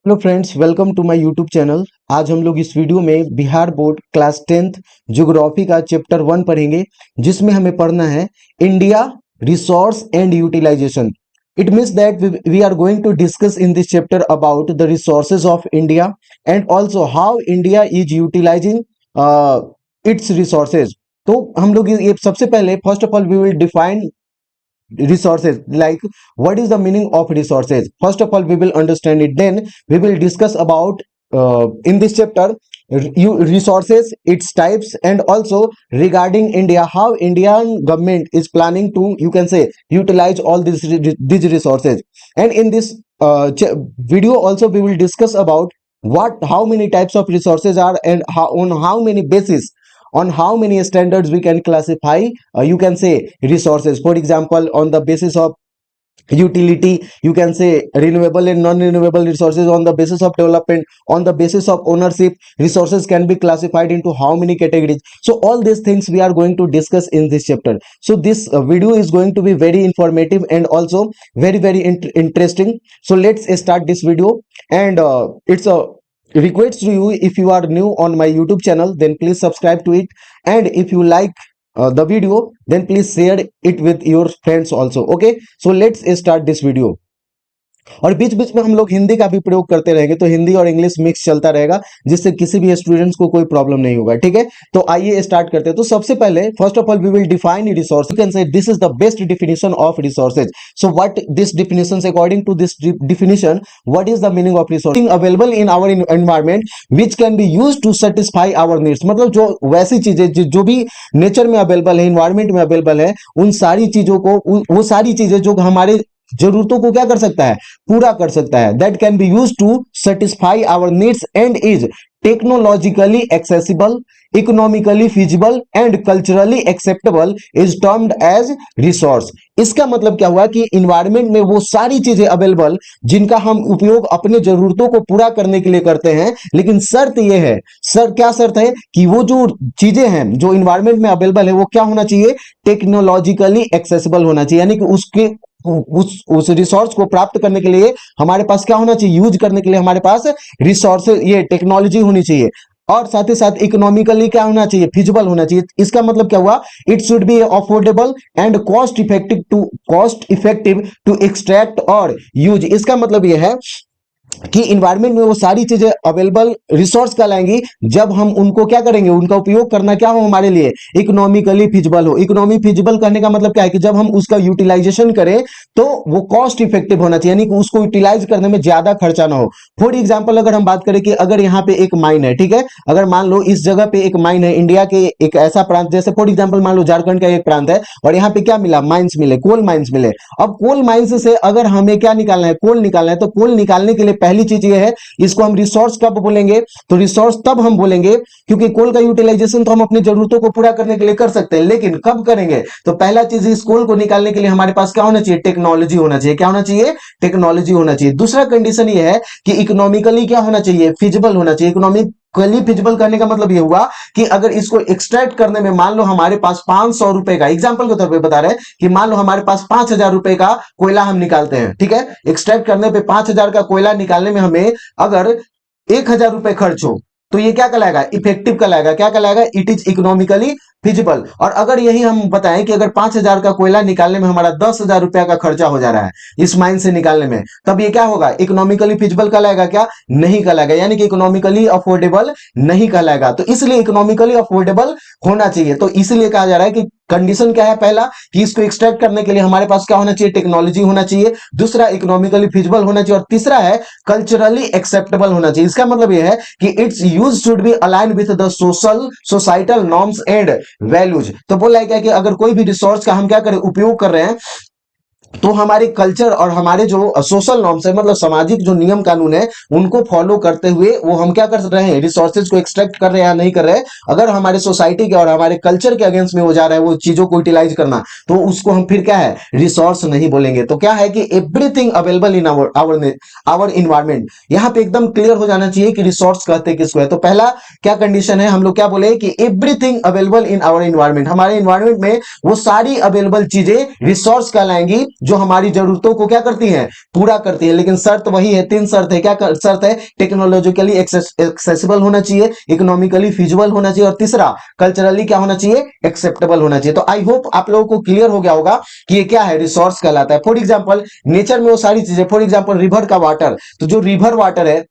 Hello friends, welcome to my YouTube channel. आज हम लोग इस वीडियो में Bihar board class 10th geography का चैप्टर 1 पढ़ेंगे, जिसमें हमें पढ़ना है India resource and utilisation. It means that we are going to discuss in this chapter about the resources of India and also how India is utilising its resources. तो हम लोग ये सबसे पहले first of all we will define resources, like what is the meaning of resources. First of all we will understand it, then we will discuss about in this chapter resources, its types, and also regarding India, how Indian government is planning to, you can say, utilize all these resources. And in this video also we will discuss about how many types of resources are, and on how many basis, on how many standards we can classify, you can say, resources. For example, on the basis of utility, you can say renewable and non-renewable resources. On the basis of development, on the basis of ownership, resources can be classified into how many categories. So all these things we are going to discuss in this chapter. So this video is going to be very informative and also very interesting. So let's start this video. And it's a request to you, if you are new on my YouTube channel, then please subscribe to it, and if you like the video, then please share it with your friends also. Okay, so let's start this video. और बीच बीच में हम लोग हिंदी का भी प्रयोग करते रहेंगे, तो हिंदी और इंग्लिश मिक्स चलता रहेगा, जिससे किसी भी स्टूडेंट्स को कोई प्रॉब्लम नहीं होगा। ठीक है, तो आइए स्टार्ट करते हैं। तो सबसे पहले first of all we will define resource. You can say this is the best definition of resources. So what this definition, according to this definition, what is the meaning of resource? Available in our environment which can be use to satisfy our needs. मतलब जो वैसी चीजें जो भी nature में available है, environment में available है, उन सारी चीजों को, वो सारी चीजें जो हमारे जरूरतों को क्या कर सकता है, पूरा कर सकता है। That can be use to satisfy our needs and is technologically accessible, economically feasible and culturally acceptable is termed as resource. इसका मतलब क्या हुआ कि इन्वायरमेंट में वो सारी चीजें अवेलेबल जिनका हम उपयोग अपने जरूरतों को पूरा करने के लिए करते हैं, लेकिन शर्त ये है, क्या शर्त है कि वो जो चीजें हैं जो इन्वायरमेंट में अवेलेबल है, वो क्या होना चाहिए, टेक्नोलॉजिकली एक्सेसिबल होना चाहिए। यानी कि उसके उस रिसोर्स को प्राप्त करने के लिए हमारे पास क्या होना चाहिए, यूज करने के लिए हमारे पास रिसोर्स, ये टेक्नोलॉजी होनी चाहिए। और साथ ही साथ इकोनॉमिकली क्या होना चाहिए, फिजिबल होना चाहिए। इसका मतलब क्या हुआ, it should be affordable and cost effective to extract और यूज। इसका मतलब यह है कि इन्वायरमेंट में वो सारी चीजें अवेलेबल रिसोर्स कहलाएंगी जब हम उनको क्या करेंगे, उनका उपयोग करना क्या हो हमारे लिए, इकोनॉमिकली फिजिबल हो। इकोनॉमी फिजिबल करने का मतलब क्या है कि जब हम उसका यूटिलाइजेशन करें तो वो कॉस्ट इफेक्टिव होना चाहिए, यानी कि उसको यूटिलाइज करने में ज्यादा खर्चा ना हो। फॉर एग्जाम्पल अगर हम बात करें कि अगर यहाँ पे एक माइन है, ठीक है, अगर मान लो इस जगह पे एक माइन है, इंडिया के एक ऐसा प्रांत, जैसे फॉर एग्जाम्पल मान लो झारखंड का एक प्रांत है, और यहाँ पे क्या मिला, माइंस मिले, कोल माइंस मिले। अब कोल माइंस से अगर हमें क्या निकालना है, कोल निकालना है, तो कोल निकालने के लिए पहली चीज ये है, इसको हम रिसोर्स कब बोलेंगे, तो रिसोर्स तब हम बोलेंगे क्योंकि कोल का यूटिलाइजेशन तो हम अपनी जरूरतों को पूरा करने के लिए कर सकते हैं, लेकिन कब करेंगे, तो पहला चीज इस कोल को निकालने के लिए हमारे पास क्या होना चाहिए, टेक्नोलॉजी होना चाहिए। क्या होना चाहिए, टेक्नोलॉजी होना चाहिए। दूसरा कंडीशन ये है कि इकोनॉमिकली क्या होना चाहिए, फिजिबल होना चाहिए। इकोनॉमिकली फिजिबल करने का मतलब ये हुआ कि अगर इसको एक्सट्रैक्ट करने में मान लो हमारे पास 500 रुपए का, एग्जांपल के तौर पे बता रहे हैं कि मान लो हमारे पास 5000 रुपए का कोयला हम निकालते हैं, ठीक है, एक्सट्रैक्ट करने पे 5000 का कोयला निकालने में हमें अगर 1000 रुपए खर्च हो, तो ये क्या कहलाएगा, इफेक्टिव कहलाएगा। क्या कहलाएगा, इट इज इकोनॉमिकली फिजिबल। और अगर यही हम बताएं कि अगर 5000 का कोयला निकालने में हमारा 10,000 रुपया का खर्चा हो जा रहा है इस माइन से निकालने में, तब ये क्या होगा, इकोनॉमिकली फिजिबल कहलाएगा, क्या नहीं कहलाएगा, यानी कि इकोनॉमिकली अफोर्डेबल नहीं कहलाएगा। तो इसलिए इकोनॉमिकली अफोर्डेबल होना चाहिए। तो इसलिए कहा जा रहा है कि कंडीशन क्या है, पहला कि इसको एक्सट्रैक्ट करने के लिए हमारे पास क्या होना चाहिए, टेक्नोलॉजी होना चाहिए। दूसरा इकोनॉमिकली फिजिबल होना चाहिए। और तीसरा है कल्चरली एक्सेप्टेबल होना चाहिए। इसका मतलब यह है कि it's use should be align with the societal norms and values. तो बोला है क्या कि अगर कोई भी रिसोर्स का हम क्या करें, उपयोग कर रहे हैं, तो हमारे कल्चर और हमारे जो सोशल नॉर्म्स है, मतलब सामाजिक जो नियम कानून है, उनको फॉलो करते हुए वो हम क्या कर रहे हैं, रिसोर्सेज को एक्सट्रैक्ट कर रहे हैं या नहीं कर रहे हैं। अगर हमारे सोसाइटी के और हमारे कल्चर के अगेंस्ट में हो जा रहा है वो चीजों को यूटिलाइज करना, तो उसको हम फिर क्या है, रिसोर्स नहीं बोलेंगे। तो क्या है कि everything available in our environment. यहाँ पे एकदम क्लियर हो जाना चाहिए कि रिसोर्स कहते किसको है। तो पहला क्या कंडीशन है, हम लोग क्या बोले कि everything available in our environment. हमारे इन्वायरमेंट में वो सारी अवेलेबल चीजें रिसोर्स कहलाएंगी जो हमारी जरूरतों को क्या करती हैं, पूरा करती है। लेकिन शर्त वही है, 3 शर्त है। क्या शर्त है? टेक्नोलॉजिकली एक्सेसिबल होना चाहिए, इकोनॉमिकली फिजिबल होना चाहिए, और तीसरा कल्चरली क्या होना चाहिए, एक्सेप्टेबल होना चाहिए। तो आई होप आप लोगों को क्लियर हो गया होगा कि ये क्या है, रिसोर्स कहलाता है। फॉर एग्जाम्पल नेचर में वो सारी चीजें, फॉर एग्जाम्पल रिवर का वाटर, तो जो रिवर वाटर है,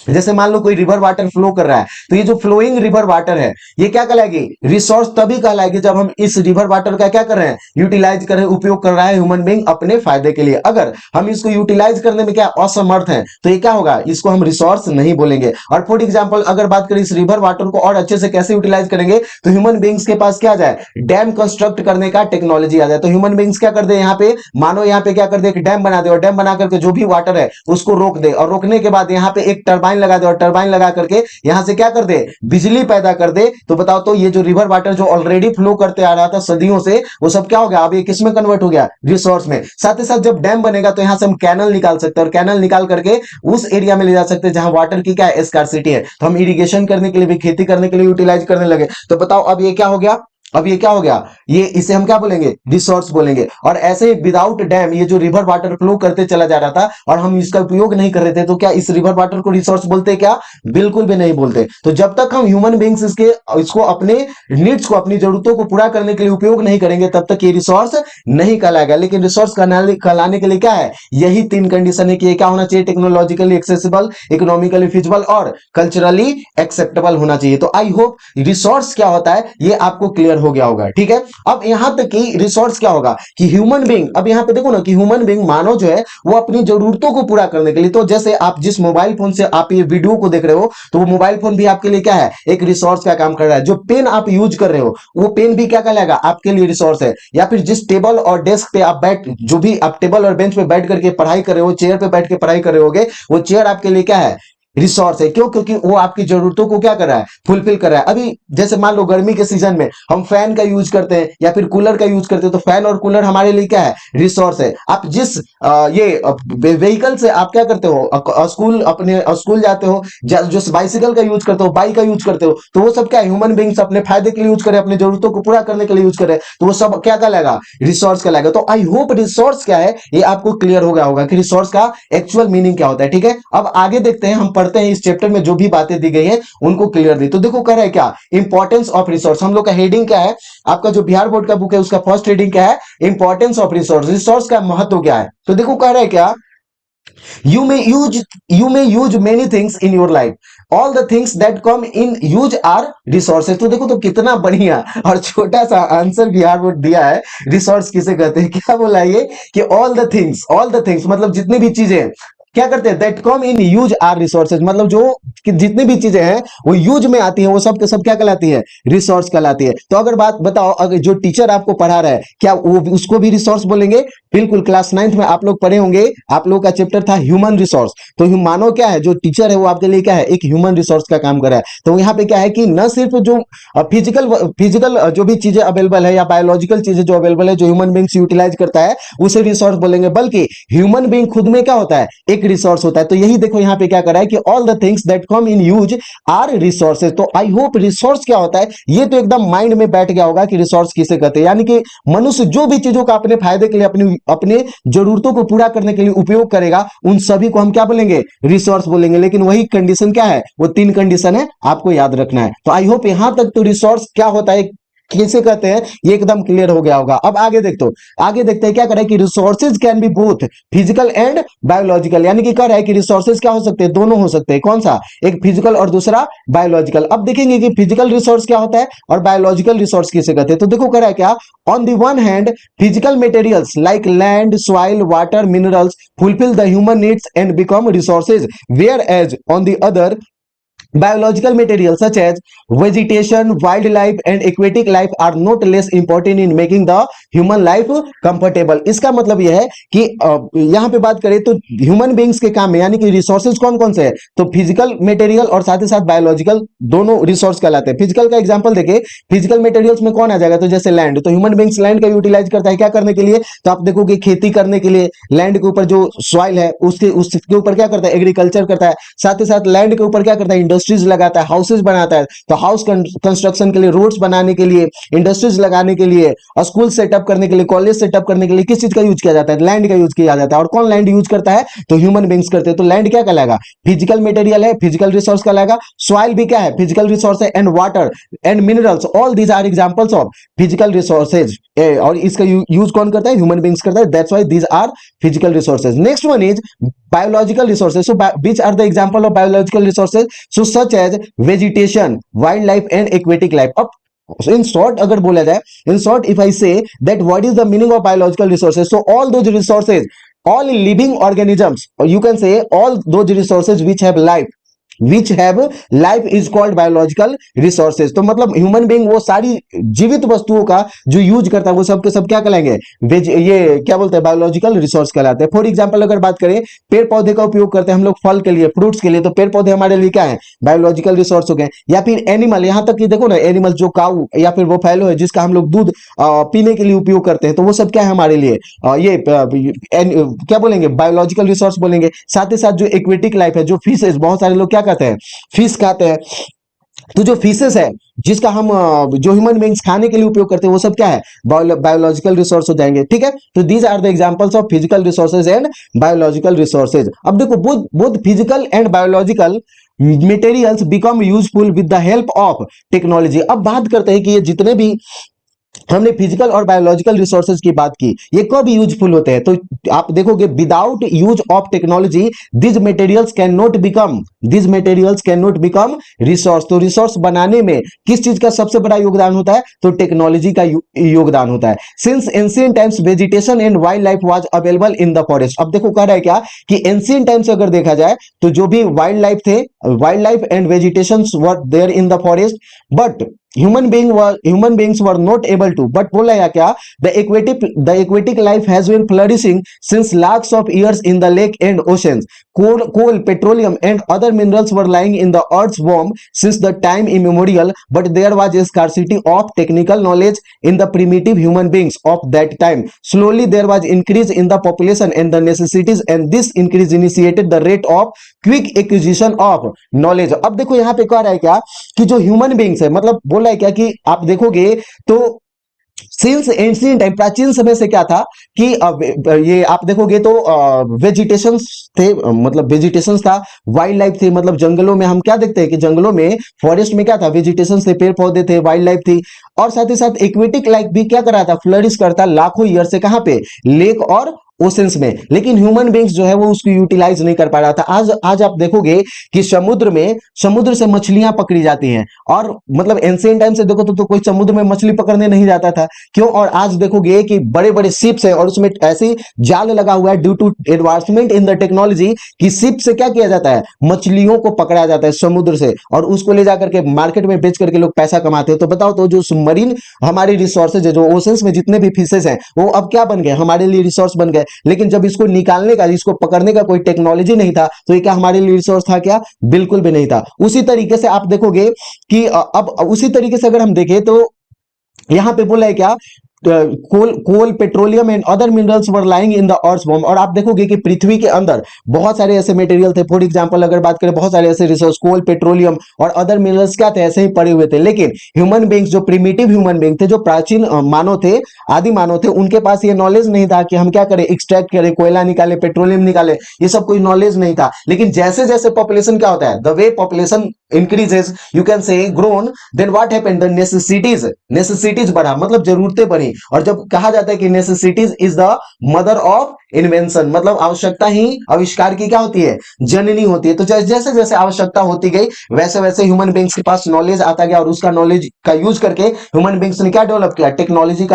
जैसे मान लो कोई रिवर वाटर फ्लो कर रहा है, तो ये जो फ्लोइंग रिवर वाटर है, ये क्या कहलाएगी, रिसोर्स तभी कहलाएगी जब हम इस रिवर वाटर का क्या कर रहे हैं, यूटिलाइज कर रहे हैं, उपयोग कर रहा है ह्यूमन बीइंग अपने फायदे के लिए। अगर हम इसको यूटिलाइज करने में क्या असमर्थ हैं, तो ये क्या होगा, इसको हम रिसोर्स नहीं बोलेंगे। और फॉर एग्जाम्पल अगर बात करें इस रिवर वाटर को और अच्छे से कैसे यूटिलाइज करेंगे, तो ह्यूमन बीइंग्स के पास क्या आ जाए, डैम कंस्ट्रक्ट करने का टेक्नोलॉजी आ जाए। तो ह्यूमन बीइंग्स क्या कर दे, यहाँ पे मानो यहाँ पे क्या कर दे, एक डैम बना दे, और डैम बना करके जो भी वाटर है उसको रोक दे, और रोकने के बाद यहाँ पे एक टरबाइन लगा दे, और टरबाइन लगा करके यहां से क्या कर दे, बिजली पैदा कर दे। तो बताओ, तो ये जो रिवर वाटर जो ऑलरेडी फ्लो करते आ रहा था सदियों से, वो सब क्या हो गया, अब ये किस में कन्वर्ट हो गया, रिसोर्स में। साथ ही साथ जब डैम बनेगा तो यहां से हम कैनल निकाल सकते हैं, और कैनल निकाल करके उस एरिया में ले जा सकते हैं जहां वाटर की क्या है, स्कार्सिटी है। तो हम इरिगेशन करने के लिए भी, खेती करने के लिए यूटिलाइज करने लगे। तो बताओ अब ये क्या हो गया, अब ये क्या हो गया, ये इसे हम क्या बोलेंगे, रिसोर्स बोलेंगे। और ऐसे ही विदाउट डैम ये जो रिवर वाटर फ्लो करते चला जा रहा था और हम इसका उपयोग नहीं कर रहे थे, तो क्या इस रिवर वाटर को रिसोर्स बोलते, क्या बिल्कुल भी नहीं बोलते। तो जब तक हम ह्यूमन बींग्स इसको अपने नीड्स को, अपनी जरूरतों को पूरा करने के लिए उपयोग नहीं करेंगे, तब तक ये रिसोर्स नहीं कहलाएगा। लेकिन रिसोर्स कहलाने के लिए क्या है, यही 3 कंडीशन है कि ये क्या होना चाहिए, टेक्नोलॉजिकली एक्सेसिबल, इकोनॉमिकली फिजिबल और कल्चरली एक्सेप्टेबल होना चाहिए। तो आई होप रिसोर्स क्या होता है ये आपको क्लियर हो गया होगा। ठीक है, अब यहां तक कि रिसोर्स क्या होगा कि ह्यूमन बीइंग, अब यहां पे देखो ना कि ह्यूमन बीइंग मानव जो है वो अपनी जरूरतों को पूरा करने के लिए, तो जैसे आप जिस मोबाइल फोन से आप ये वीडियो को देख रहे हो, तो वो मोबाइल फोन भी आपके लिए क्या है, एक रिसोर्स का काम कर रहा है। जो पेन आप यूज कर रहे हो, वो पेन भी क्या कहलाएगा, आपके लिए रिसोर्स है। या फिर जिस टेबल और डेस्क पे आप जो भी आप टेबल और बेंच पे बैठ करके पढ़ाई कर रहे हो, चेयर पे बैठ के पढ़ाई कर रहे होगे, वो चेयर आपके लिए क्या है, रिसोर्स है। क्यों? क्योंकि वो आपकी जरूरतों को क्या कर रहा है, फुलफिल कर रहा है। अभी जैसे मान लो गर्मी के सीजन में हम फैन का यूज करते हैं या फिर कूलर का यूज करते हैं, तो फैन और कूलर हमारे लिए क्या है, रिसोर्स है। आप जिस ये व्हीकल से आप क्या करते हो, स्कूल अपने स्कूल जाते हो, जो बाइसिकल का यूज करते हो, बाइक का यूज करते हो, तो वो सब क्या है, ह्यूमन बींग्स अपने फायदे के लिए यूज करे, अपनी जरूरतों को पूरा करने के लिए यूज करे, तो वो सब क्या कहलाएगा, रिसोर्स कहलाएगा। तो आई होप रिसोर्स क्या है ये आपको क्लियर हो गया होगा कि रिसोर्स का एक्चुअल मीनिंग क्या होता है। ठीक है, अब आगे देखते हैं, हम पढ़ते हैं इस चैप्टर में जो भी बातें दी गई है उनको क्लियर दी। तो देखो कह रहा है क्या, इंपॉर्टेंस ऑफ रिसोर्स। हम लोग का हेडिंग क्या है, आपका जो बिहार बोर्ड का बुक है उसका फर्स्ट हेडिंग क्या है, इंपॉर्टेंस ऑफ रिसोर्स। रिसोर्स का महत्व क्या है। तो देखो कह रहा है क्या, you may use many things in your life, all the things that come in use are resources। तो देखो तो कितना बढ़िया और छोटा सा आंसर बिहार बोर्ड दिया है। रिसोर्स किसे कहते हैं, क्या बोला ये कि all the things मतलब जितनी भी चीजें क्या करते हैं, that come in use are resources, मतलब जो कि जितनी भी चीजें हैं वो यूज में आती हैं, वो सब के सब क्या कहलाती है, रिसोर्स कहलाती है। तो अगर बात बताओ, अगर जो टीचर आपको पढ़ा रहा है क्या वो उसको भी रिसोर्स बोलेंगे? बिल्कुल, क्लास 9th में आप लोग पढ़े होंगे, आप लोगों का चैप्टर था ह्यूमन रिसोर्स। तो मानो क्या है, जो टीचर है वो आपके लिए क्या है, एक ह्यूमन रिसोर्स का काम कर रहा है। तो यहाँ पे क्या है कि न सिर्फ जो फिजिकल जो भी चीजें अवेलेबल है या बायोलॉजिकल चीजें जो अवेलेबल है, जो ह्यूमन बींग्स यूटिलाइज करता है, उसे रिसोर्स बोलेंगे, बल्कि ह्यूमन बींग खुद में क्या होता है, एक रिसोर्स होता है। तो यही देखो यहाँ पे क्या कर रहा है कि all the things that come in use are resources. तो आई होप रिसोर्स क्या होता है ये तो एकदम माइंड में बैठ गया होगा कि रिसोर्स किसे कहते हैं। यानी कि मनुष्य जो भी चीजों का अपने फायदे के लिए, अपने जरूरतों को पूरा करने के लिए उपयोग करेगा, उन सभी को हम क्या बोलेंगे, रिसोर्स बोलेंगे। लेकिन वही कंडीशन क्या है, वो 3 कंडीशन है, आपको याद रखना है। तो आई होप यहां तक तो रिसोर्स क्या होता है, किसे कहते हैं, ये एकदम क्लियर हो गया होगा। अब आगे देखते हैं क्या कर रहा है कि resources can be both physical and biological. यानी कि कह रहा है कि रिसोर्सेज क्या हो सकते हैं, दोनों हो सकते हैं। कौन सा, एक फिजिकल और दूसरा बायोलॉजिकल। अब देखेंगे कि फिजिकल रिसोर्स क्या होता है और बायोलॉजिकल रिसोर्स किसे कहते हैं। तो देखो कह रहा है क्या, on the one hand physical materials like land, soil, water, minerals fulfill the human needs and become resources, whereas on the other biological materials such as vegetation, wildlife and aquatic life are not less important in making the human life comfortable। इसका मतलब यह है कि यहाँ पे बात करें तो ह्यूमन बींग्स के काम में, यानी कि रिसोर्सेज कौन कौन से हैं, तो फिजिकल मटेरियल और साथ ही साथ बायोलॉजिकल दोनों रिसोर्स कहलाते हैं। फिजिकल का एग्जांपल देखें, फिजिकल मटेरियल्स में कौन आ जाएगा, तो जैसे लैंड, तो ह्यूमन बींग्स लैंड का यूटिलाइज करता है क्या करने के लिए, तो आप देखोगे खेती करने के लिए लैंड के ऊपर जो सॉइल है उसके ऊपर क्या करता है, एग्रीकल्चर करता है। साथ ही साथ लैंड के ऊपर क्या करता है, इंडस्ट्रीज लगाता है, हाउसेज बनाता है, तो हाउस कंस्ट्रक्शन के लिए, रोड्स बनाने के लिए, इंडस्ट्रीज लगाने के लिए, स्कूल सेटअप करने के लिए, कॉलेज सेटअप करने के लिए किस चीज का यूज किया जाता है? लैंड का यूज किया जाता है। और कौन लैंड यूज करता है? तो ह्यूमन बींग्स करते हैं। तो लैंड क्या कहलाएगा? फिजिकल मटेरियल है, फिजिकल रिसोर्स कहलाएगा। सॉइल भी क्या है? फिजिकल रिसोर्स है। And water and minerals, all these are examples of physical resources. और इसका यूज कौन करता है? ह्यूमन बींग्स करता है। That's why these are physical resources. Next one is biological resources. So which are the example of biological resources? So such as vegetation, wildlife and aquatic life. अब so in short अगर बोला जाए, in short if I say that what is the meaning of biological resources, so all those resources, all living organisms, or you can say all those resources which have life, which have life is called biological resources. तो मतलब human being वो सारी जीवित वस्तुओं का जो use करता है वो सब के सब क्या कहलाएंगे? ये क्या बोलते हैं? बायोलॉजिकल रिसोर्स कहलाते हैं। फॉर एग्जांपल अगर बात करें, पेड़ पौधे का उपयोग करते हैं हम लोग फल के लिए, फ्रूट्स के लिए, तो पेड़ पौधे हमारे लिए क्या है? बायोलॉजिकल रिसोर्स हो गए। या फिर एनिमल, यहां तक कि देखो ना, एनिमल जो काऊ या फिर वो फैलो है जिसका हम लोग दूध पीने के लिए उपयोग करते हैं, तो वो सब क्या है हमारे लिए? क्या बोलेंगे? बायोलॉजिकल रिसोर्स बोलेंगे। साथ ही साथ जो एक्वेटिक लाइफ है, जो फिशेज, बहुत सारे लोग क्या कहते हैं? फिश खाते हैं। तो जो फिशेस है जिसका हम जो ह्यूमन बींग्स खाने के लिए उपयोग करते हैं, वो सब क्या है? बायोलॉजिकल रिसोर्स हो जाएंगे। ठीक है, तो these are the examples of physical resources and biological resources. अब देखो, both physical and biological materials become useful with the help of technology. अब बात करते हैं कि ये जितने भी हमने फिजिकल और बायोलॉजिकल रिसोर्सेज की बात की, ये कब यूजफुल होते हैं? तो आप देखोगे, without use of technology this materials can not become resource. तो रिसोर्स बनाने में किस चीज का सबसे बड़ा योगदान होता है? तो टेक्नोलॉजी का योगदान होता है। Since ancient times vegetation and wild life was available in the forest. अब देखो कह रहा है क्या कि एंशिएंट टाइम्स अगर देखा जाए तो जो भी वाइल्ड लाइफ थे, wildlife and vegetation were there in the forest, but human beings were not able to, but बोला या क्या? the aquatic life has been flourishing since lakhs of years in the lake and oceans. Coal, petroleum and other minerals were lying in the earth's womb since the time immemorial, but there was a scarcity of technical knowledge in the primitive human beings of that time. Slowly there was increase in the population and the necessities, and this increase initiated the rate of quick acquisition of knowledge. अब देखो यहाँ पे कह रहा है क्या कि जो ह्यूमन बींग्स है, मतलब बोला है क्या कि आप देखोगे तो सिंस एंशिएंट टाइम, प्राचीन समय से क्या था कि ये आप देखोगे तो वेजिटेशन थे, मतलब वेजिटेशन था, वाइल्ड लाइफ थे, मतलब जंगलों में हम क्या देखते हैं कि जंगलों में, फॉरेस्ट में क्या था? वेजिटेशन थे, पेड़ पौधे थे, वाइल्ड लाइफ थी। और साथ ही साथ एक्वेटिक लाइफ भी क्या कर रहा था? फ्लरिश करता लाखों ईयर से। कहां पे? लेक और ओशंस में। लेकिन ह्यूमन बींग्स जो है वो उसको यूटिलाइज नहीं कर पा रहा था। आज आप देखोगे कि समुद्र से मछलियां पकड़ी जाती हैं, और मतलब एंशिएंट टाइम से देखो तो कोई समुद्र में मछली पकड़ने नहीं जाता था। क्यों? और आज देखोगे कि बड़े बड़े शिप्स हैं और उसमें ऐसे जाल लगा हुआ है due to advancement in the technology कि शिप से क्या किया जाता है? मछलियों को पकड़ा जाता है समुद्र से, और उसको ले जाकर के मार्केट में बेच करके लोग पैसा कमाते हैं। तो बताओ, तो जो मरीन हमारी रिसोर्सेज है, जो ओशंस में जितने भी फिशेस हैं, वो अब क्या बन गए? हमारे लिए रिसोर्स बन गए। लेकिन जब इसको निकालने का, इसको पकड़ने का कोई टेक्नोलॉजी नहीं था, तो ये क्या हमारे लिए रिसोर्स था? क्या? बिल्कुल भी नहीं था। उसी तरीके से आप देखोगे कि अब उसी तरीके से अगर हम देखें तो यहां पे बोला है क्या? Coal, petroleum and other minerals were lying in the earth वॉर्म। और आप देखोगे कि पृथ्वी के अंदर बहुत सारे ऐसे मटेरियल थे। फॉर एग्जांपल अगर बात करें, बहुत सारे ऐसे रिसोर्स, कोल, पेट्रोलियम और अदर मिनरल्स क्या थे? ऐसे ही पड़े हुए थे। लेकिन ह्यूमन बींग्स, जो प्रिमिटिव ह्यूमन बींग थे, जो प्राचीन मानव थे, आदि मानव थे, उनके पास ये नॉलेज नहीं था कि हम क्या करें? एक्सट्रैक्ट करें, कोयला निकाले, पेट्रोलियम निकाले, ये सब कोई नॉलेज नहीं था। लेकिन जैसे जैसे पॉपुलेशन क्या होता है? The way population increases, you can say grown, then what happened? The necessities बढ़ा, मतलब जरूरतें बढ़ी। और जब कहा जाता है कि necessities is the mother of invention, मतलब आवश्यकता ही आविष्कार की क्या होती है? जननी होती है। तो जैसे जैसे आवश्यकता होती गई, वैसे वैसे ह्यूमन बींग्स के पास नॉलेज आता गया, और उसका नॉलेज का यूज करके ह्यूमन बींग्स ने क्या डेवलप किया? टेक्नोलॉजी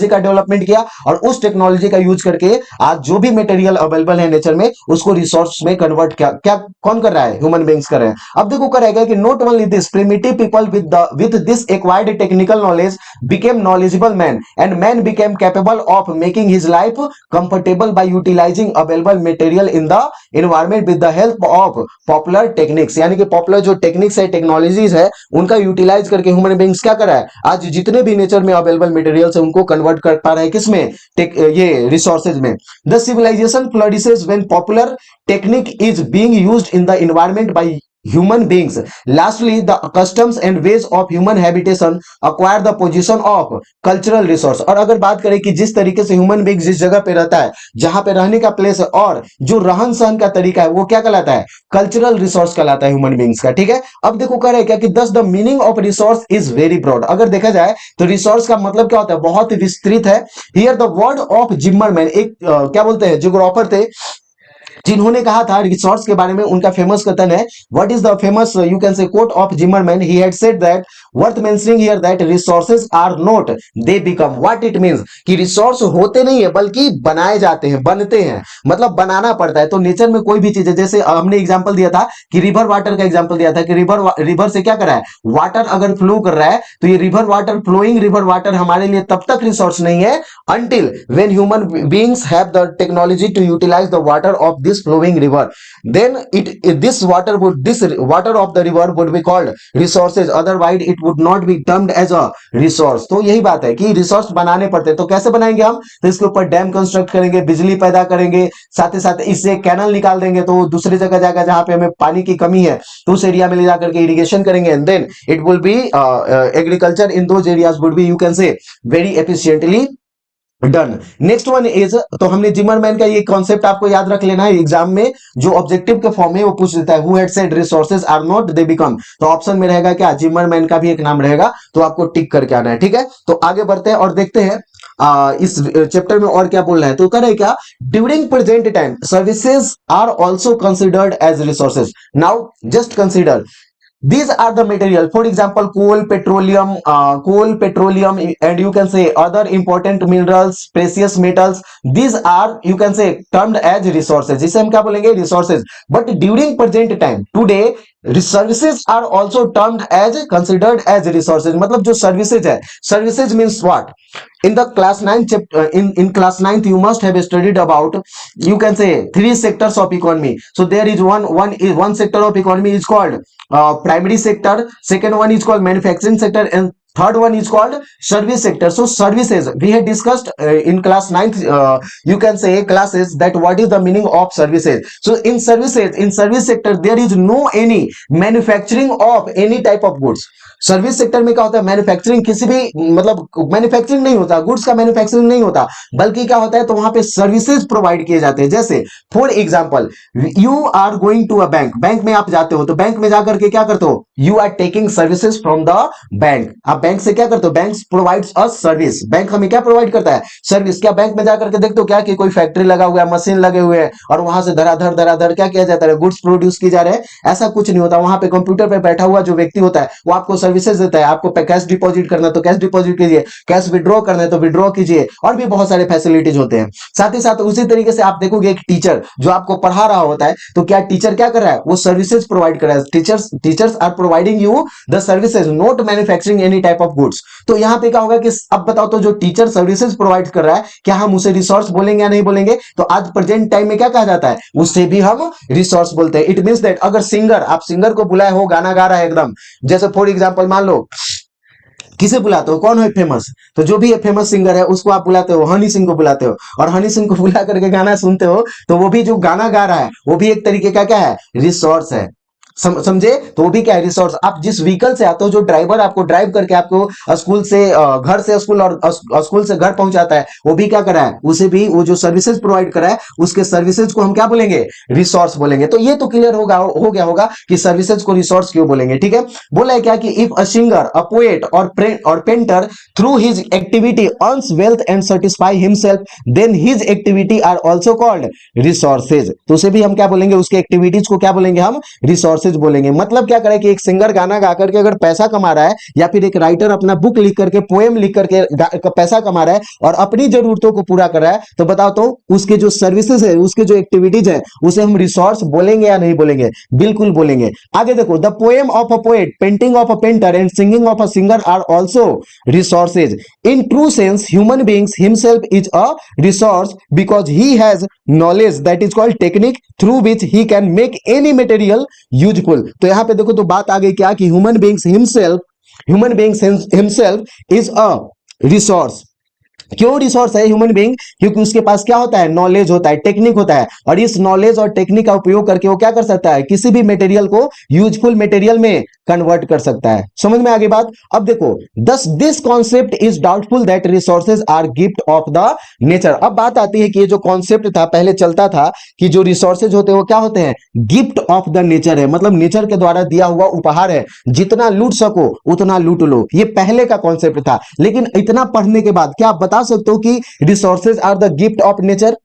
का डेवलपमेंट किया, और उस टेक्नोलॉजी का यूज करके आज जो भी मटेरियल अवेलेबल है नेचर में, उसको रिसोर्स में कन्वर्ट किया। क्या कौन कर रहा है? ह्यूमन बींग्स कर रहे हैं। अब देखो करेगा कि not only this, primitive people with this acquired technical knowledge became knowledgeable man, and man became capable of making his life comfortable by utilizing available material in the environment with the help of popular techniques। यानी कि popular जो techniques है, technologies है, उनका utilise करके human beings क्या कर रहा है? आज जितने भी नेचर में अवेलेबल मटेरियल्स है उनको कन्वर्ट कर पा रहा है। किसमें? ये रिसोर्सेज में। The civilization flourishes when popular technique is being used in the environment development by human beings. Lastly, the customs and ways of human habitation acquire the position of cultural resource. और अगर बात करें कि जिस तरीके से human being जिस जगह पे रहता है, जहां पे रहने का प्लेस है और जो रहन सहन का तरीका है, वो क्या कहलाता है? कल्चरल रिसोर्स कहलाता है ह्यूमन बींग्स का। ठीक है, अब देखो कह रहे हैं क्या कि thus the meaning of resource is very broad. अगर देखा जाए तो रिसोर्स का मतलब क्या होता है? बहुत विस्तृत है। हियर द वर्ड ऑफ जिम्मरमैन, एक क्या बोलते हैं, जियोग्राफर थे, जिन्होंने कहा था रिसोर्स के बारे में। उनका फेमस कथन है, what is the famous you can say quote of Zimmermann, he had said that worth mentioning here that resources are not they become. व्हाट इट मींस कि रिसोर्स होते नहीं है बल्कि बनाए जाते हैं, बनते हैं, मतलब बनाना पड़ता है। तो नेचर में कोई भी चीज है, जैसे हमने एग्जांपल दिया था कि रिवर वाटर का एग्जांपल दिया था कि रिवर से क्या कर रहा है? वाटर अगर फ्लो कर रहा है तो ये river water, flowing river water हमारे लिए तब तक रिसोर्स नहीं है until when human beings have the technology to utilize the water of this flowing river, then this water of the river would be called resources, otherwise it would not be termed as a resource. तो यही बात है कि resource बनाने पड़ते हैं। तो कैसे बनाएंगे हम? तो इसके ऊपर डैम कंस्ट्रक्ट करेंगे, बिजली पैदा करेंगे, साथ ही साथ इससे कैनल निकाल देंगे तो दूसरी जगह जाएगा जहां पे हमें पानी की कमी है, तो उस एरिया में ले जाकर के इरिगेशन करेंगे, and then it will be agriculture in those areas would be you can say very efficiently done. Next one is, तो हमने जिमरमैन का ये कॉन्सेप्ट आपको याद रख लेना है, एग्जाम में जो ऑब्जेक्टिव के फॉर्म में वो पूछ देता है, who had said resources are not they become. तो ऑप्शन में रहेगा क्या? जिमरमैन का भी एक नाम रहेगा, तो आपको टिक करके आना है। ठीक है, तो आगे बढ़ते हैं और देखते हैं इस चैप्टर में और क्या बोल रहा है। तो कह रहे हैं क्या, during present time services are also considered as resources. Now just consider these are the material, for example coal, petroleum, and you can say other important minerals, precious metals. These are you can say termed as resources, जिसे हम क्या बोलेंगे? resources. But during present time today services are also termed as considered as resources. मतलब जो services है, services means what? In the class 9 chapter, in class 9th you must have studied about you can say three sectors of economy. So there is one sector of economy is called primary sector, second one is called manufacturing sector, and third one is called service sector. So services we had discussed in class 9th you can say classes that what is the meaning of services. So in services, in service sector there is no any manufacturing of any type of goods. Service sector में क्या होता है? Manufacturing किसी भी मतलब manufacturing नहीं होता, goods का मैन्युफैक्चरिंग नहीं होता, बल्कि क्या होता है? तो वहां पे सर्विसेज प्रोवाइड किए जाते हैं। जैसे for example you are going to a bank, bank में आप जाते हो, तो बैंक में जाकर के क्या करते हो? You are taking services from the bank. आप बैंक से क्या करते हो? Bank provides us service. Bank हमें क्या प्रोवाइड करता है? सर्विस। क्या बैंक में जाकर के देखते हो क्या कि कोई फैक्ट्री लगा हुआ है, मशीन लगे हुए हैं और वहां से धराधर क्या किया जाता है? गुड्स प्रोड्यूस किए जा रहे हैं? ऐसा कुछ नहीं होता। वहां पे कंप्यूटर पे बैठा हुआ जो व्यक्ति होता है वो आपको सर्विसेज देता है। आपको कैश डिपॉजिट करना है तो कैश डिपॉजिट कीजिए, कैश विड्रॉ करना है तो विड्रॉ कीजिए, और भी बहुत सारे फैसिलिटीज होते हैं। साथ ही साथ उसी तरीके से आप देखोगे एक टीचर जो आपको पढ़ा रहा होता है, तो क्या टीचर क्या कर रहा है? वो सर्विसेज प्रोवाइड कर रहा है। Teachers are providing you the services, not manufacturing any type of goods. तो यहां पे क्या होगा कि अब बताओ, तो जो टीचर सर्विसेज प्रोवाइड कर रहा है, क्या हम उसे रिसोर्स बोलेंगे या नहीं बोलेंगे? तो आज प्रेजेंट टाइम में क्या कहा जाता है? उसे भी हम रिसोर्स बोलते हैं। इट मींस दैट अगर सिंगर, आप सिंगर को बुलाए हो, गाना गा रहा है एकदम, जैसे फॉर एग्जांपल मान लो किसे बुलाते हो? कौन है फेमस? तो जो भी फेमस सिंगर है उसको आप बुलाते हो, हनी सिंह को बुलाते हो, और हनी सिंह को बुला करके गाना सुनते हो, तो वो भी जो गाना गा रहा है वो भी एक तरीके का क्या है? रिसोर्स है। समझे? तो वो भी क्या है? रिसोर्स। आप जिस व्हीकल से आते हो, जो ड्राइवर आपको ड्राइव करके आपको स्कूल से घर से स्कूल और स्कूल से घर पहुंचाता है, वो भी क्या कर रहा है? उसे भी वो जो सर्विसेज प्रोवाइड कर रहा है, उसके सर्विसेज को हम क्या बोलेंगे? रिसोर्स बोलेंगे। तो ये तो क्लियर हो गया होगा कि सर्विसेज को रिसोर्स क्यों बोलेंगे। ठीक है, बोला है क्या कि if a singer, a poet और painter through his activity earns wealth and satisfy himself, then his activity are also called resources. तो उसे भी हम क्या बोलेंगे? उसके एक्टिविटीज को क्या बोलेंगे? हम रिसोर्सेज बोलेंगे। मतलब क्या करें कि एक सिंगर गाना गा करके अगर पैसा कमा रहा है, या फिर एक राइटर अपना बुक लिख करके, पोएम लिख करके पैसा कमा रहा है और अपनी जरूरतों को पूरा कर रहा है, तो बताओ तो उसके जो सर्विसेज है, उसके जो एक्टिविटीज है, उसे हम रिसोर्स बोलेंगे या नहीं बोलेंगे? बिल्कुल बोलेंगे। आगे देखो, the poem of a poet, painting of a painter and singing of a singer are also resources. In true sense human beings himself is a resource because he has knowledge that is called technique through which he can make any material useful. तो यहां पे देखो तो बात आ गई क्या कि human beings himself is a resource. क्यों रिसोर्स है ह्यूमन बीइंग? क्योंकि उसके पास क्या होता है, नॉलेज होता है, टेक्निक होता है, और इस नॉलेज और टेक्निक का उपयोग करके वो क्या कर सकता है, किसी भी मटेरियल को यूजफुल मटेरियल में कन्वर्ट कर सकता है। समझ में आगे बात? अब देखो, thus this concept is doubtful that resources are gift of the nature. अब बात आती है कि ये जो कॉन्सेप्ट था, पहले चलता था कि जो रिसोर्सेज होते हैं वो क्या होते हैं, गिफ्ट ऑफ द नेचर है, मतलब नेचर के द्वारा दिया हुआ उपहार है, जितना लूट सको उतना लूट लो, ये पहले का कॉन्सेप्ट था। लेकिन इतना पढ़ने के बाद क्या आप बता सकते हो कि resources are the gift of nature?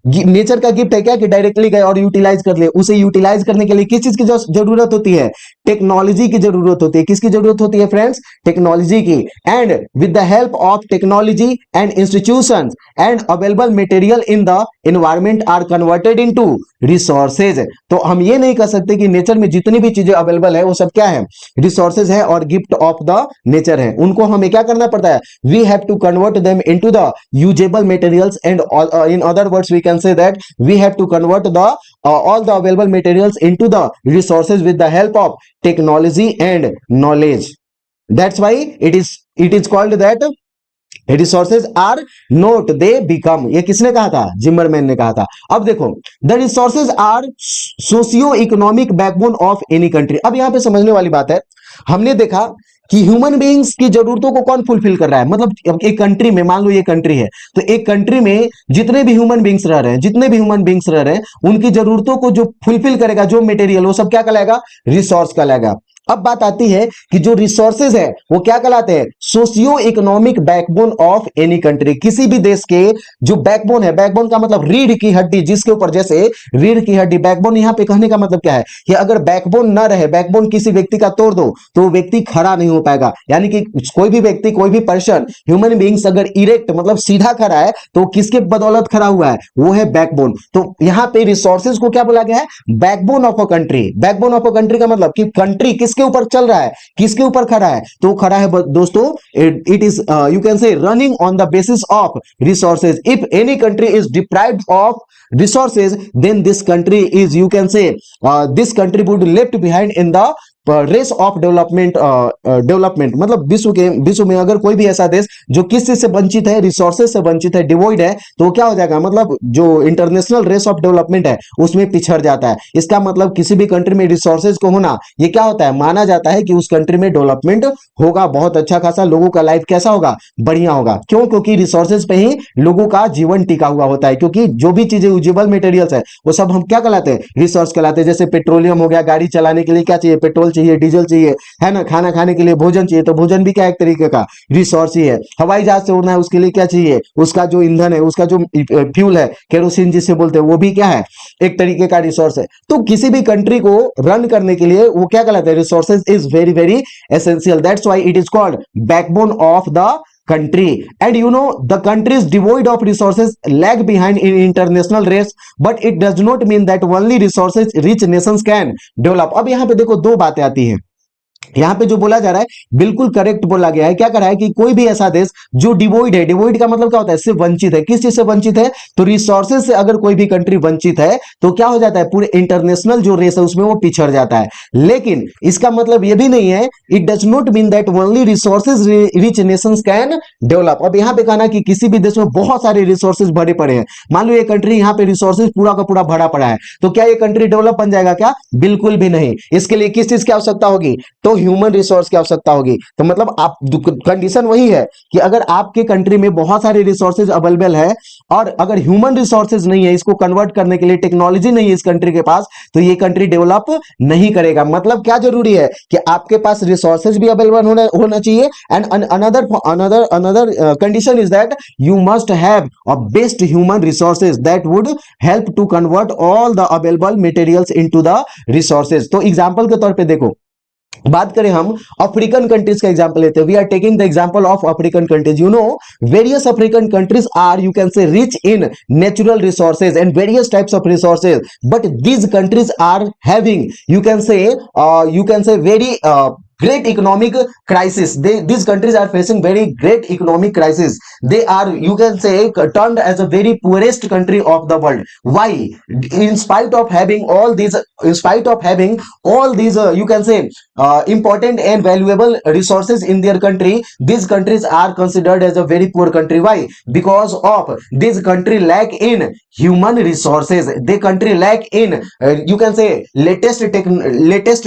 Nature का गिफ्ट है क्या कि डायरेक्टली गए और यूटिलाइज कर ले? उसे यूटिलाइज करने के लिए किस चीज की जरूरत होती है, टेक्नोलॉजी की जरूरत होती है। किसकी जरूरत होती है फ्रेंड्स? टेक्नोलॉजी की। And with the help of technology and institutions and available material in the environment are converted into resources. तो हम ये नहीं कह सकते कि नेचर में जितनी भी चीजें अवेलेबल है वो सब क्या है, रिसोर्सेज है और गिफ्ट ऑफ द नेचर है। उनको हमें क्या करना पड़ता है, we have to convert them into the usable materials and in other words we can say that we have to convert the all the available materials into the resources with the help of technology and knowledge. That's why it is called that resources are not they become. ये किसने कहा था? Zimmerman ने कहा था। अब देखो, the resources are socio economic backbone of any country. अब यहां पे समझने वाली बात है, हमने देखा कि ह्यूमन बीइंग्स की जरूरतों को कौन फुलफिल कर रहा है, मतलब एक कंट्री में, मान लो ये कंट्री है, तो एक कंट्री में जितने भी ह्यूमन बीइंग्स रह रहे हैं, जितने भी ह्यूमन बीइंग्स रह रहे हैं, उनकी जरूरतों को जो फुलफिल करेगा, जो मटेरियल, वो सब क्या कहलाएगा, रिसोर्स कहलाएगा। अब बात आती है कि जो रिसोर्सेज है वो क्या कहलाते हैं, socio economic backbone of any country. किसी भी देश के जो बैकबोन है, बैकबोन का मतलब रीढ़ की हड्डी, जिसके ऊपर, जैसे रीढ़ की हड्डी, बैकबोन यहां पे कहने का मतलब क्या है कि अगर बैकबोन ना रहे, बैकबोन किसी व्यक्ति का तोड़ दो तो वो व्यक्ति खड़ा नहीं हो पाएगा। यानी कि कोई भी व्यक्ति, कोई भी पर्सन, ह्यूमन बीइंग्स अगर इरेक्ट मतलब सीधा खड़ा है तो किसके बदौलत खड़ा हुआ है, वो है बैकबोन। तो यहां पे रिसोर्सेज को क्या बोला गया है, backbone of a country. Backbone of a country का मतलब कि कंट्री किसके ऊपर चल रहा है, किसके ऊपर खड़ा है, तो खड़ा है दोस्तों, इट इज यू कैन से running on the basis of resources. If any country is deprived of resources, then this country is, you can say, this country would left behind in the race of development. Development मतलब विश्व में अगर कोई भी ऐसा देश जो किस चीज से वंचित है, रिसोर्सेज से वंचित है, डिवॉइड है, तो क्या हो जाएगा, मतलब जो इंटरनेशनल रेस ऑफ डेवलपमेंट है उसमें पिछड़ जाता है। इसका मतलब किसी भी कंट्री में रिसोर्सेज को होना, ये क्या होता है, माना जाता है कि उस कंट्री में डेवलपमेंट होगा, बहुत अच्छा खासा, लोगों का लाइफ कैसा होगा, बढ़िया होगा। क्यों? क्योंकि रिसोर्सेज पे ही लोगों का जीवन टिका हुआ होता है। क्योंकि जो भी चीजें यूजेबल मटेरियल्स है वो सब हम क्या कहलाते हैं, रिसोर्स कहलाते हैं। जैसे पेट्रोलियम हो गया, गाड़ी चलाने के लिए क्या चाहिए, पेट्रोल चाहिए, डीजल चाहिए, है ना, खाना खाने के लिए भोजन चाहिए, तो भोजन भी क्या एक तरीके का रिसोर्स ही है। हवाई जहाज से उड़ना है, उसके लिए क्या चाहिए, उसका जो ईंधन है, उसका जो फ्यूल है, केरोसिन जिसे बोलते हैं, वो भी क्या है, एक तरीके का रिसोर्स है। तो किसी भी कंट्री को रन करने के लिए वो क्या कहलाते हैं, resources is very very essential. That's why it is called backbone of the country. And you know, the countries devoid of resources lag behind in international race, but it does not mean that only resources rich nations can develop. अब यहां पे देखो दो बातें आती हैं। यहां पे जो बोला जा रहा है बिल्कुल करेक्ट बोला गया है। क्या कर रहा है कि कोई भी ऐसा देश जो डिवोइड है, डिवोइड का मतलब क्या होता है, इससे वंचित है। किस चीज से वंचित है, तो रिसोर्सेज से अगर कोई भी कंट्री वंचित है तो क्या हो जाता है, पूरे इंटरनेशनल जो रेस है उसमें वो पिछड़ जाता है। लेकिन इसका मतलब ये भी नहीं है, it does not mean that only resources rich Nations can develop. अब यहां पे कहना कि किसी भी देश में बहुत सारे रिसोर्सेज भरे पड़े हैं, मान लो ये कंट्री यहाँ पे रिसोर्सेज पूरा का पूरा भरा पड़ा है, तो क्या ये कंट्री डेवलप बन जाएगा क्या, बिल्कुल भी नहीं। इसके लिए किस चीज की आवश्यकता होगी, तो ह्यूमन रिसोर्स की आवश्यकता होगी। तो मतलब आप, कंडीशन वही है कि अगर आपके कंट्री में बहुत सारे रिसोर्सेज अवेलेबल है और अगर ह्यूमन रिसोर्सेज नहीं है, इसको कन्वर्ट करने के लिए टेक्नोलॉजी नहीं है इस कंट्री के पास, तो ये कंट्री डेवलप नहीं करेगा। मतलब क्या जरूरी है कि आपके पास रिसोर्सेज भी अवेलेबल होना चाहिए। And another condition is that you must have a best human resources that would help to convert all the available materials into the resources. तो एग्जांपल के तौर पे देखो, बात करें हम अफ्रीकन कंट्रीज का एग्जांपल लेते हैं। We are taking the example of African countries. You know, various African countries are, you can say, rich in natural resources and various types of resources, but these countries are having, you can say very great economic crisis. These countries are facing very great economic crisis. They are, you can say, termed as a very poorest country of the world. Why? In spite of having all these, you can say, important and valuable resources in their country, these countries are considered as a very poor country. Why? Because of this country lack in human resources. The country lack in you can say latest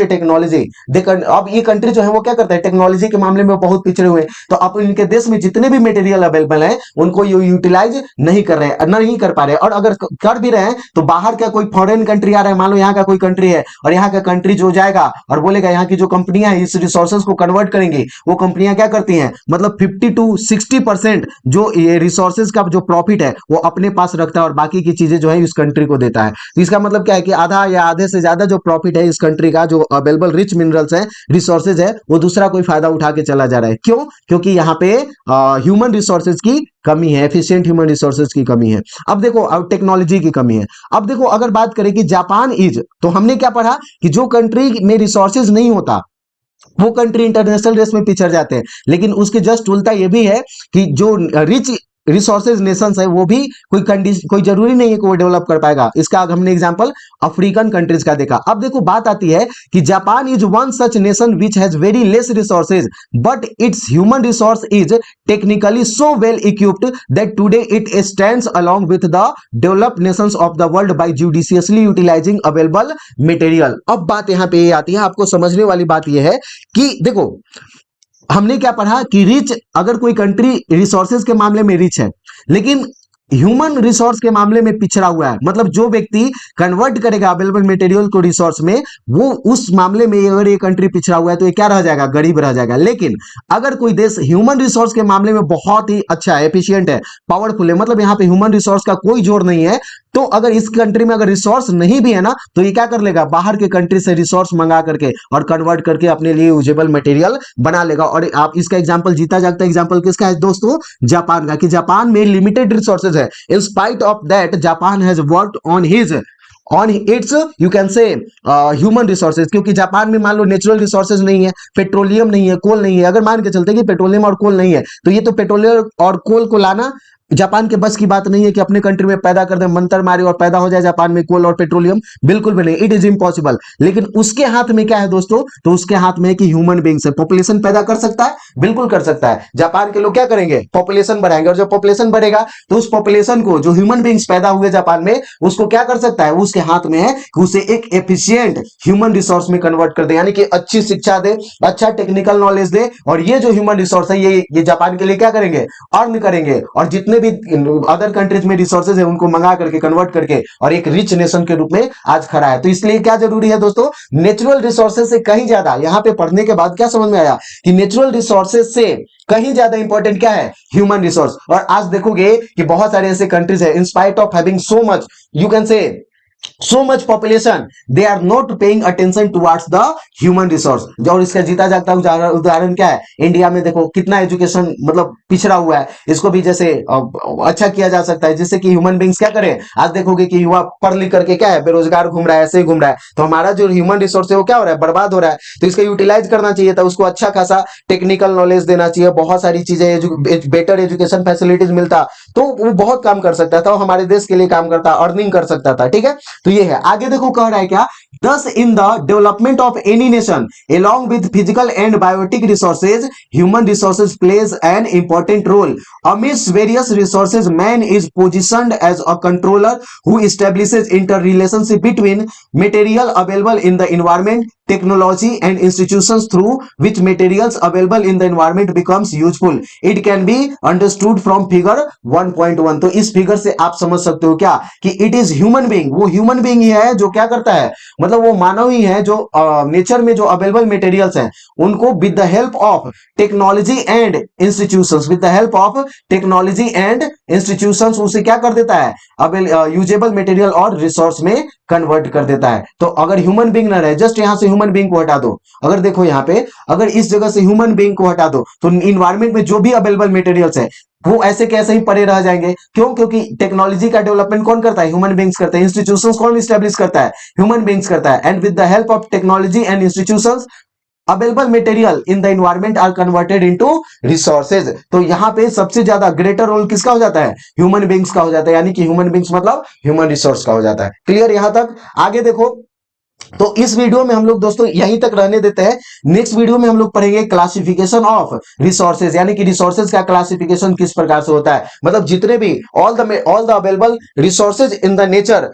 technology. अब ये country जो है वो क्या करता है, technology के मामले में बहुत पिछड़े हुए हैं। तो अब इनके देश में जितने भी मटेरियल अवेलेबल है उनको ये यूटिलाइज नहीं कर रहे हैं, नहीं कर पा रहे हैं। और अगर कर भी रहे हैं तो बाहर का कोई फॉरेन कंट्री आ रहा है, मान लो यहाँ का कोई कंट्री है और यहाँ का कंट्री जो जाएगा और बोलेगा यहाँ की जो कंपनियां हैं इस रिसोर्सेज को कन्वर्ट करेंगी, वो कंपनियां क्या करती हैं, मतलब 50 to 60% जो ये रिसोर्सेज का जो प्रॉफिट है वो अपने पास रखता है और बाकी की चीजें जो है इस कंट्री को देता है। तो इसका मतलब क्या है कि आधा या आधे से ज्यादा जो प्रॉफिट है इस कंट्री का, जो अवेलेबल रिच मिनरल्स है, रिसोर्सेज है, वो दूसरा कोई फायदा उठा के चला जा रहा है। क्यों? क्योंकि यहाँ पे ह्यूमन रिसोर्सेज की कमी है, एफिशिएंट ह्यूमन रिसोर्सेज की कमी है। अब देखो, अब टेक्नोलॉजी की कमी है। अब देखो, अगर बात करें कि जापान इज, तो हमने क्या पढ़ा कि जो कंट्री में रिसोर्सेज नहीं होता वो कंट्री इंटरनेशनल रेस में पिछड़ जाते हैं। लेकिन उसके जस्ट उल्टा ये भी है कि जो रिच रिसोर्सेज नेशंस है वो भी कोई जरूरी नहीं है कि वो डेवलप कर पाएगा। इसका हमने एग्जांपल अफ्रीकन कंट्रीज का देखा। अब देखो, बात आती है कि Japan is one such nation which has very less resources but its human resource is technically so well equipped that today it stands along with the developed nations of the world by judiciously utilising available material. अब बात यहां पे आती है, आपको समझने वाली बात यह है कि देखो, हमने क्या पढ़ा कि रिच, अगर कोई कंट्री रिसोर्सेज के मामले में रिच है लेकिन ह्यूमन रिसोर्स के मामले में पिछड़ा हुआ है, मतलब जो व्यक्ति कन्वर्ट करेगा अवेलेबल मटेरियल को रिसोर्स में, वो उस मामले में अगर ये कंट्री पिछड़ा हुआ है तो ये क्या रह जाएगा, गरीब रह जाएगा। लेकिन अगर कोई देश ह्यूमन रिसोर्स के मामले में बहुत ही अच्छा है, एफिशिएंट है, पावरफुल है, मतलब यहाँ पे ह्यूमन रिसोर्स का कोई जोर नहीं है, तो अगर इस कंट्री में अगर रिसोर्स नहीं भी है ना, तो ये क्या कर लेगा, बाहर के कंट्री से रिसोर्स मंगा करके और कन्वर्ट करके अपने लिए यूजेबल मटेरियल बना लेगा। और आप इसका एग्जांपल, जीता जागता एग्जांपल किसका है दोस्तों, जापान का, कि जापान में लिमिटेड रिसोर्सेज है। In spite of that, Japan has worked on its you can say human resources, क्योंकि जापान में मान लो नेचुरल रिसोर्सेज नहीं है, पेट्रोलियम नहीं है, कोल नहीं है। अगर मान के चलते कि पेट्रोलियम और कोल नहीं है तो ये तो पेट्रोलियम और कोल को लाना जापान के बस की बात नहीं है कि अपने कंट्री में पैदा कर दे, मंत्र मारे और पैदा हो जाए जापान में कोल और पेट्रोलियम, बिल्कुल भी नहीं, इट इज इम्पॉसिबल। लेकिन उसके हाथ में क्या है दोस्तों, तो उसके हाथ में है कि ह्यूमन बींग्स है। पॉपुलेशन पैदा कर सकता है, बिल्कुल कर सकता है। जापान के लोग क्या करेंगे, पॉपुलेशन बढ़ाएंगे, और जब पॉपुलेशन बढ़ेगा तो उस पॉपुलेशन को, जो ह्यूमन बींग्स पैदा हुए जापान में, उसको क्या कर सकता है, उसके हाथ में है कि उसे एक एफिशिएंट ह्यूमन रिसोर्स में कन्वर्ट कर दे, यानी कि अच्छी शिक्षा दे, अच्छा टेक्निकल नॉलेज दे, और ये जो ह्यूमन रिसोर्स है ये जापान के लिए क्या करेंगे, अर्न करेंगे, और जितने भी अदर कंट्रीज में रिसोर्सेज है उनको मंगा करके, कन्वर्ट करके, और एक रिच नेशन के रूप में आज खड़ा है। तो इसलिए क्या जरूरी है दोस्तों, नेचुरल रिसोर्सेज से कहीं ज्यादा, यहां पे पढ़ने के बाद क्या समझ में आया कि नेचुरल रिसोर्सेज से कहीं ज्यादा इंपॉर्टेंट क्या है, ह्यूमन रिसोर्स। और आज देखोगे कि बहुत सारे ऐसे कंट्रीज है, in spite of having so much, you can से so much population, they are not paying attention towards the human resource। और इसका जीता जागता उदाहरण क्या है, इंडिया में देखो कितना एजुकेशन मतलब पिछड़ा हुआ है, इसको भी जैसे अच्छा किया जा सकता है, जिससे कि ह्यूमन बींग्स क्या करें। आज देखोगे कि युवा पढ़ लिख करके क्या है, बेरोजगार घूम रहा है, ऐसे ही घूम रहा है, तो हमारा जो ह्यूमन रिसोर्स है वो क्या हो रहा है, बर्बाद हो रहा है। तो इसका यूटिलाइज करना चाहिए था, उसको अच्छा खासा टेक्निकल नॉलेज देना चाहिए, बहुत सारी चीजें, बेटर एजुकेशन फैसिलिटीज मिलता तो वो बहुत काम कर सकता था, हमारे देश के लिए काम करता, अर्निंग कर सकता था। ठीक है, तो ये है। आगे देखो कह रहा है क्या, thus in the development of any nation along with physical and biotic resources, human resources plays an important role। amidst various resources, man is positioned as a controller who establishes interrelationship between material available in the environment, technology and institutions through which materials available in the environment becomes useful। it can be understood from figure 1.1। तो इस figure से आप समझ सकते हो क्या कि it is human being, वो ह्यूमन बीइंग ही है जो क्या करता है, मतलब वो मानव ही है जो नेचर में जो अवेलेबल मटेरियल्स हैं उनको with the help of technology and institutions, with the help of technology and institutions उसे क्या कर देता है, यूजेबल मटेरियल और रिसोर्स में कन्वर्ट कर देता है। तो अगर ह्यूमन बीइंग ना रहे, जस्ट यहां से ह्यूमन बीइंग को हटा दो, अगर देखो यहाँ पे अगर इस जगह से ह्यूमन बीइंग को हटा दो तो इन्वायरमेंट में जो भी अवेलेबल मटेरियल्स है वो ऐसे कैसे ही पड़े रह जाएंगे। क्यों? क्योंकि टेक्नोलॉजी का डेवलपमेंट कौन करता है, ह्यूमन बीइंग्स करते हैं। इंस्टीट्यूशंस कौन एस्टैब्लिश करता है, ह्यूमन बीइंग्स करता है। And with the help of technology and institutions available material in the environment are converted into resources. तो यहाँ पे सबसे ज्यादा ग्रेटर रोल किसका हो जाता है? ह्यूमन बींग्स का हो जाता है, यानी कि ह्यूमन बींग्स मतलब ह्यूमन रिसोर्स का हो जाता है। क्लियर यहां तक? आगे देखो, तो इस वीडियो में हम लोग दोस्तों यहीं तक रहने देते हैं। नेक्स्ट वीडियो में हम लोग पढ़ेंगे क्लासिफिकेशन ऑफ रिसोर्सेज, यानी कि रिसोर्सेज का क्लासिफिकेशन किस प्रकार से होता है, मतलब जितने भी all the available resources in the nature,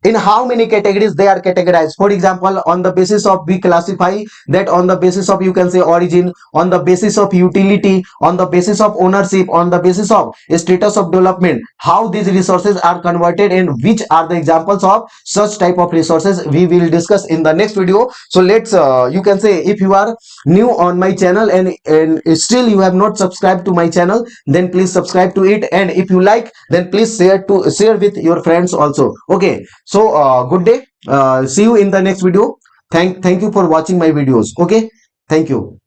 in how many categories they are categorized. For example, on the basis of, we classify that on the basis of, you can say, origin, on the basis of utility, on the basis of ownership, on the basis of status of development, how these resources are converted and which are the examples of such type of resources we will discuss in the next video. So let's you can say, if you are new on my channel and still you have not subscribed to my channel, then please subscribe to it, and if you like, then please share with your friends also. Okay, so good day. See you in the next video. Thank you for watching my videos. Okay, thank you.